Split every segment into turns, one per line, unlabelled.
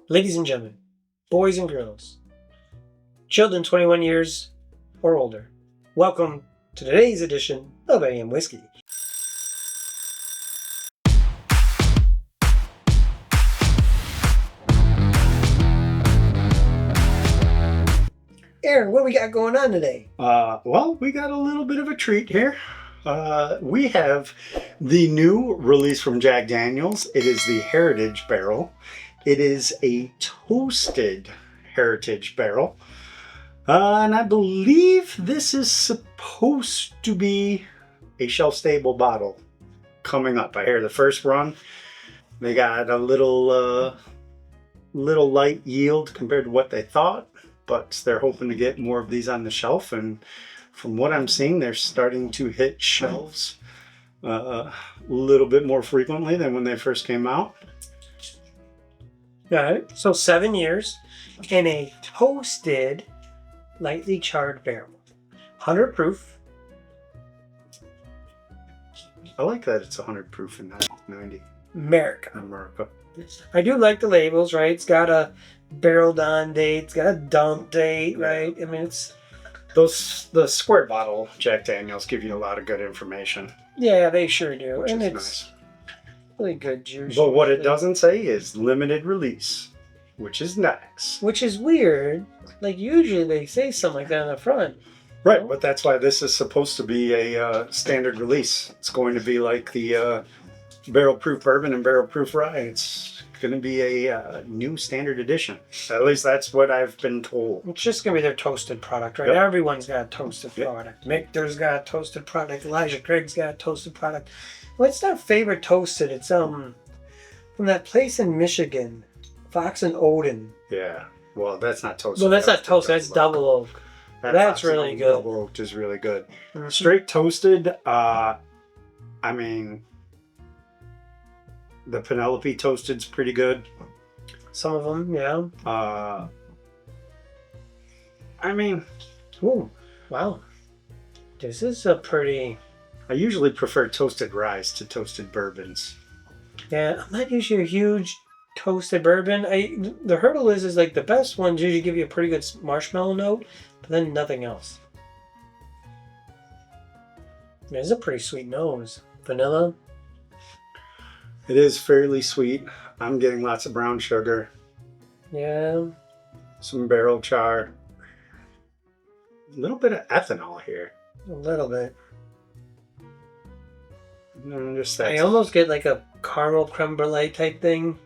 Ladies and gentlemen, boys and girls, children 21 years or older, welcome to today's edition of AM Whiskey. Aaron, what we got going on today?
Well, we got a little bit of a treat here. We have the new release from Jack Daniels. It is the Heritage Barrel. It is a toasted Heritage Barrel. And I believe this is supposed to be a shelf-stable bottle coming up. I hear the first run, they got a little light yield compared to what they thought, but they're hoping to get more of these on the shelf. And from what I'm seeing, they're starting to hit shelves a little bit more frequently than when they first came out.
All right, so 7 years in a toasted, lightly charred barrel. 100 proof.
I like that it's 100 proof and not 90
America.
in America.
I do like the labels, right? It's got a barreled on date, it's got a dump date, right? I mean, it's...
The square bottle Jack Daniels give you a lot of good information.
Yeah, they sure do.
Which
and
is
it's
nice.
really good juice.
But what it doesn't say is limited release, which is nice.
Which is weird. Like, usually they say something like that on the front.
Right, but that's why this is supposed to be a standard release. It's going to be like the barrel proof bourbon and barrel proof rye. It's going to be a new standard edition. At least that's what I've been told.
It's just going to be their toasted product, right?
Yep.
Everyone's got a toasted
Yep.
product. Michter's got a toasted product. Elijah Craig's got a toasted product. What's their favorite toasted? It's from that place in Michigan, Fox and Odin.
Yeah, well, that's not toasted.
Well, that's not toasted. That's double oak. That's
Fox
really
and
good.
Double oaked is really good.
Mhm.
Straight toasted, I mean, the Penelope toasted's pretty good.
Some of them, yeah.
I mean,
Ooh, wow. This is a pretty...
I usually prefer toasted rye to toasted bourbons.
Yeah, I'm not usually a huge toasted bourbon. The hurdle is like the best ones usually give you a pretty good marshmallow note, but then nothing else. It's a pretty sweet nose. Vanilla.
It is fairly sweet. I'm getting lots of brown sugar,
Yeah.
some barrel char, a little bit of ethanol here.
A little bit.
And just
I
that.
almost get like a caramel creme brulee type thing.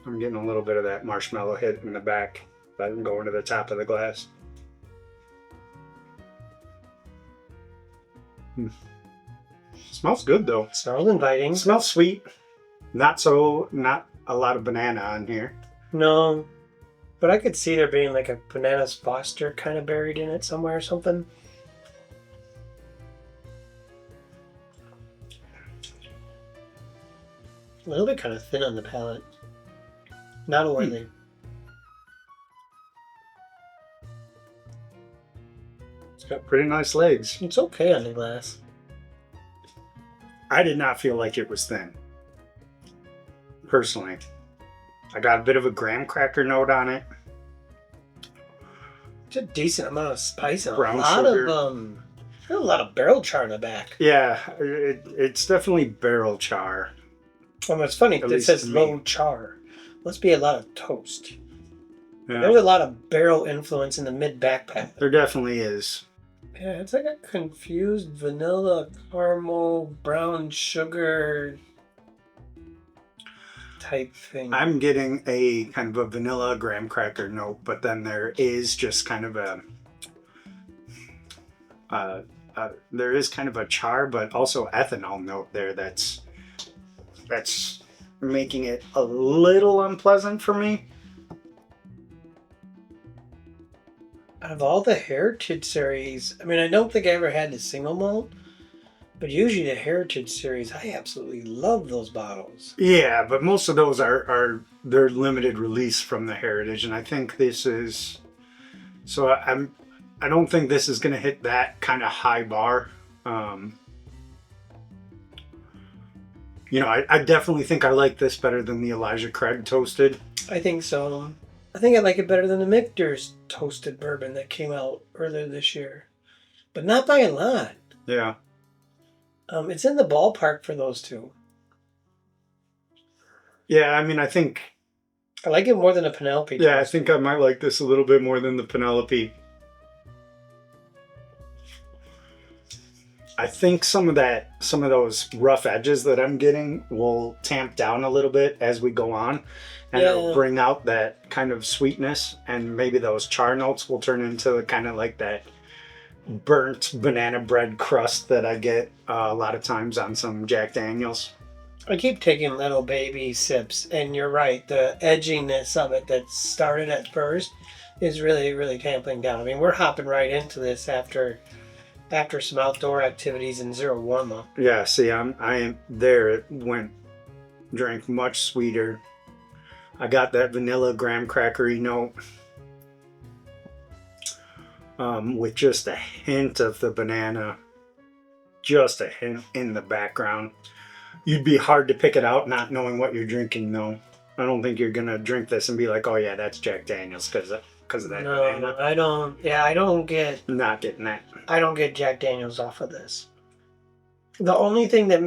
I'm getting a little bit of that marshmallow hit in the back, but I'm going to the top of the glass. Smells good though.
Smells inviting.
Smells sweet. Not a lot of banana on here.
No. But I could see there being like a bananas Foster kind of buried in it somewhere or something. A little bit kind of thin on the palate. Not oily.
It's got pretty nice legs.
It's okay on the glass.
I did not feel like it was thin. Personally. I got a bit of a graham cracker note on it.
It's a decent amount of spice and
Brown
a lot
sugar.
of a lot of barrel char in the back.
Yeah, it's definitely barrel char.
It's funny,
At
it
least
says
to me.
low char. Must be a lot of toast.
Yeah,
There's a lot of barrel influence in the mid back palate.
there definitely is.
Yeah, it's like a confused vanilla, caramel, brown sugar type thing.
I'm getting a kind of a vanilla graham cracker note, but then there is just kind of there is kind of a char, but also ethanol note there that's making it a little unpleasant for me.
Out of all the Heritage series, I mean, I don't think I ever had the single malt, but usually the Heritage series, I absolutely love those bottles.
Yeah, but most of those are they're limited release from the Heritage, and I think this is. So I don't think this is going to hit that kind of high bar. You know, I definitely think I like this better than the Elijah Craig toasted.
I think so. I think I like it better than the Michter's toasted bourbon that came out earlier this year, but not by a lot.
Yeah.
It's in the ballpark for those two.
Yeah, I mean, I think...
I like it more than a Penelope.
Yeah, I think I might like this a little bit more than the Penelope. I think some of those rough edges that I'm getting will tamp down a little bit as we go on, and it'll bring out that kind of sweetness, and maybe those char notes will turn into kind of like that burnt banana bread crust that I get a lot of times on some Jack Daniels.
I keep taking little baby sips, and you're right. The edginess of it that started at first is really, really tamping down. I mean, we're hopping right into this after some outdoor activities and zero warm up.
Yeah, see, I am there. It drank much sweeter. I got that vanilla graham crackery note with just a hint of the banana, just a hint in the background. You'd be hard to pick it out not knowing what you're drinking, though. I don't think you're gonna drink this and be like, "Oh yeah, that's Jack Daniels," because of that banana.
No, I don't. Yeah, I don't get.
Not getting that.
I don't get Jack Daniels off of this. The only thing that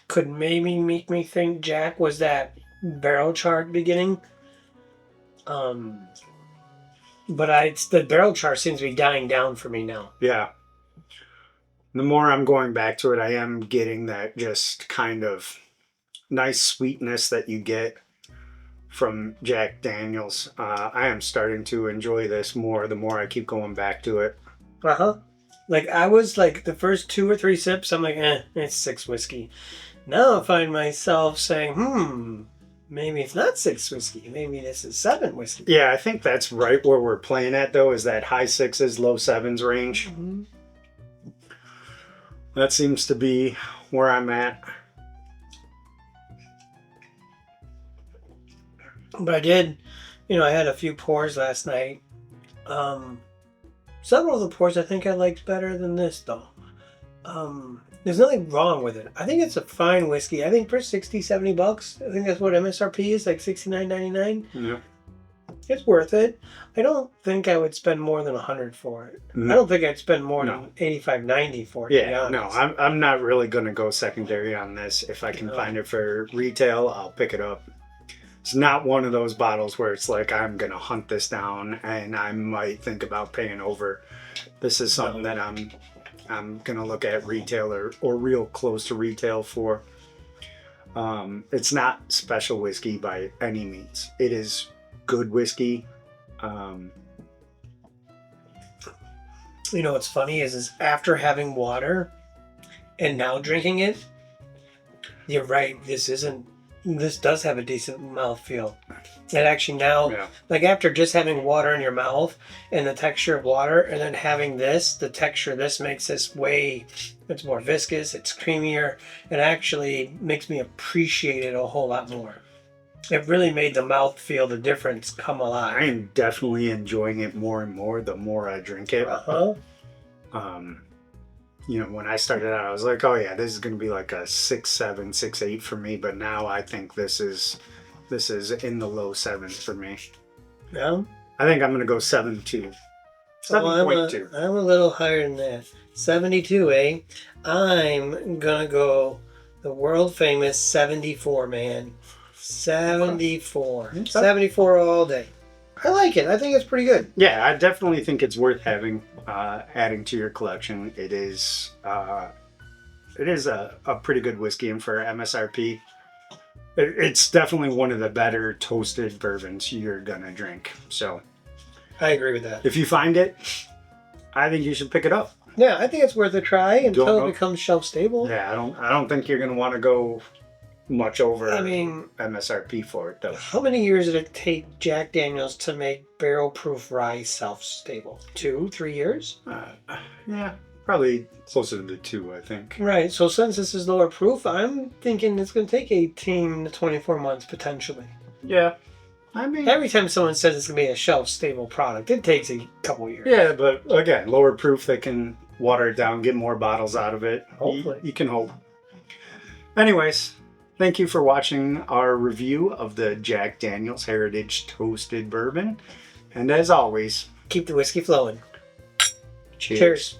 could maybe make me think Jack was that barrel char at the beginning. But the barrel char seems to be dying down for me now.
Yeah. The more I'm going back to it, I am getting that just kind of nice sweetness that you get from Jack Daniels. I am starting to enjoy this more the more I keep going back to it.
Like I was like the first 2 or 3 sips, I'm like, it's 6 whiskey. Now I find myself saying, maybe it's not 6 whiskey. Maybe this is 7 whiskey.
Yeah, I think that's right where we're playing at, though, is that high 6s, low 7s range.
Mm-hmm.
That seems to be where I'm at.
But I did, I had a few pours last night. Several of the pours I think I liked better than this, though. There's nothing wrong with it. I think it's a fine whiskey. I think for $60-$70, I think that's what MSRP is, like $69.99.
Yeah.
It's worth it. I don't think I would spend more than $100 for it. I don't think I'd spend more than $85-$90 for it.
Yeah, no, I'm not really going to go secondary on this. If I can find it for retail, I'll pick it up. It's not one of those bottles where it's like I'm going to hunt this down and I might think about paying over. This is something that I'm going to look at retail or real close to retail for. It's not special whiskey by any means. It is good whiskey.
What's funny is after having water and now drinking it, you're right. This does have a decent mouthfeel. It actually now, like after just having water in your mouth and the texture of water, and then having the texture, this makes this it's more viscous, it's creamier. It actually makes me appreciate it a whole lot more. It really made the mouth feel the difference come alive.
I am definitely enjoying it more and more the more I drink it. When I started out, I was like, oh yeah, this is going to be like a 6.7, 6.8 for me. But now I think this is in the low 7s for me.
Yeah?
I think I'm going to go 7.2. 7.2.
I'm a little higher than that. 72, eh? I'm going to go the world famous 74, man. 74. 74 all day. I like it. I think it's pretty good.
Yeah, I definitely think it's worth having, adding to your collection. It is a pretty good whiskey, and for MSRP, it's definitely one of the better toasted bourbons you're gonna drink. So,
I agree with that.
If you find it, I think you should pick it up.
Yeah, I think it's worth a try until it becomes shelf stable.
Yeah, I don't think you're gonna want to go much over MSRP for it, though.
How many years did it take Jack Daniels to make barrel proof rye self-stable? 2-3 years?
Yeah, probably closer to 2, I think.
Right, so since this is lower proof, I'm thinking it's going to take 18 to 24 months potentially.
Yeah. I mean,
every time someone says it's going to be a shelf-stable product, it takes a couple years.
Yeah, but again, lower proof, they can water it down, get more bottles out of it.
Hopefully.
You can hope. Anyways, Thank you for watching our review of the Jack Daniel's Heritage Toasted Bourbon. And as always,
Keep the whiskey flowing.
cheers.
Cheers.